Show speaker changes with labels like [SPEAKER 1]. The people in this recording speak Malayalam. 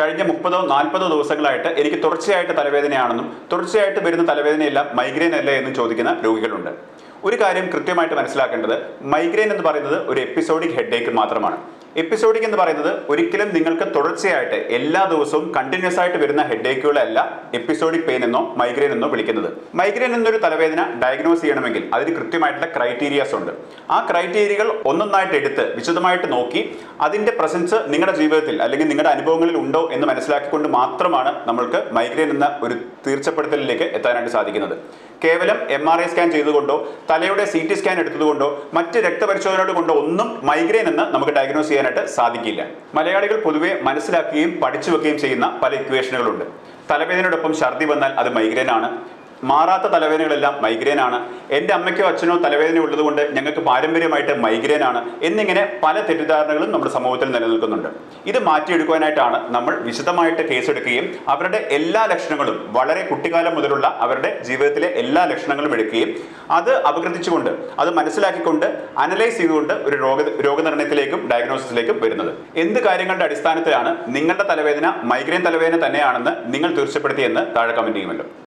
[SPEAKER 1] കഴിഞ്ഞ 30-40 ദിവസങ്ങളായിട്ട് എനിക്ക് തുടർച്ചയായിട്ട് തലവേദനയാണെന്നും തുടർച്ചയായിട്ട് വരുന്ന തലവേദനയെല്ലാം മൈഗ്രെയിൻ അല്ലേ എന്നും ചോദിക്കുന്ന രോഗികളുണ്ട്. ഒരു കാര്യം കൃത്യമായിട്ട് മനസ്സിലാക്കേണ്ടത്, മൈഗ്രെയിൻ എന്ന് പറയുന്നത് ഒരു എപ്പിസോഡിക് ഹെഡേക്ക് മാത്രമാണ്. എപ്പിസോഡിക് എന്ന് പറയുന്നത് ഒരിക്കലും നിങ്ങൾക്ക് തുടർച്ചയായിട്ട് എല്ലാ ദിവസവും കണ്ടിന്യൂസ് ആയിട്ട് വരുന്ന ഹെഡേക്കുകളല്ല എപ്പിസോഡിക് പെയിൻ എന്നോ മൈഗ്രെയിൻ എന്നോ വിളിക്കുന്നത്. മൈഗ്രെയിൻ എന്നൊരു തലവേദന ഡയഗ്നോസ് ചെയ്യണമെങ്കിൽ അതിന് കൃത്യമായിട്ടുള്ള ക്രൈറ്റീരിയാസ് ഉണ്ട്. ആ ക്രൈറ്റീരിയകൾ ഒന്നൊന്നായിട്ട് എടുത്ത് വിശദമായിട്ട് നോക്കി അതിന്റെ പ്രസൻസ് നിങ്ങളുടെ ജീവിതത്തിൽ അല്ലെങ്കിൽ നിങ്ങളുടെ അനുഭവങ്ങളിൽ ഉണ്ടോ എന്ന് മനസ്സിലാക്കിക്കൊണ്ട് മാത്രമാണ് നമ്മൾക്ക് മൈഗ്രെയിൻ എന്ന ഒരു തീർച്ചപ്പെടുത്തലിലേക്ക് എത്താനായിട്ട് സാധിക്കുന്നത്. കേവലം MRI സ്കാൻ ചെയ്തുകൊണ്ടോ തലയുടെ CT സ്കാൻ എടുത്തതുകൊണ്ടോ മറ്റ് രക്തപരിശോധനകൾ കൊണ്ടോ ഒന്നും മൈഗ്രെയിൻ എന്ന് നമുക്ക് ഡയഗ്നോസ് ചെയ്യാനായിട്ട് സാധിക്കില്ല. മലയാളികൾ പൊതുവെ മനസ്സിലാക്കുകയും പഠിച്ചു വെക്കുകയും ചെയ്യുന്ന പല ഇക്വേഷനുകളുണ്ട്. തലവേദനയോടൊപ്പം ഛർദി വന്നാൽ അത് മൈഗ്രെയിൻ ആണ്, മാറാത്ത തലവേദനകളെല്ലാം മൈഗ്രെയിൻ ആണ്, എൻ്റെ അമ്മയ്ക്കോ അച്ഛനോ തലവേദന ഉള്ളതുകൊണ്ട് ഞങ്ങൾക്ക് പാരമ്പര്യമായിട്ട് മൈഗ്രെയിൻ ആണ് എന്നിങ്ങനെ പല തെറ്റിദ്ധാരണകളും നമ്മുടെ സമൂഹത്തിൽ നിലനിൽക്കുന്നുണ്ട്. ഇത് മാറ്റിയെടുക്കുവാനായിട്ടാണ് നമ്മൾ വിശദമായിട്ട് കേസെടുക്കുകയും അവരുടെ എല്ലാ ലക്ഷണങ്ങളും വളരെ കുട്ടിക്കാലം മുതലുള്ള അവരുടെ ജീവിതത്തിലെ എല്ലാ ലക്ഷണങ്ങളും എടുക്കുകയും അത് അപഗ്രഥിച്ചുകൊണ്ട് അത് മനസ്സിലാക്കിക്കൊണ്ട് അനലൈസ് ചെയ്തുകൊണ്ട് ഒരു രോഗനിർണയത്തിലേക്കും ഡയഗ്നോസിസിലേക്കും വരുന്നത്. എന്ത് കാര്യങ്ങളുടെ അടിസ്ഥാനത്തിലാണ് നിങ്ങളുടെ തലവേദന മൈഗ്രെയിൻ തലവേദന തന്നെയാണെന്ന് നിങ്ങൾ തീർച്ചപ്പെടുത്തിയെന്ന് താഴെ കമന്റ് ചെയ്യുമല്ലോ.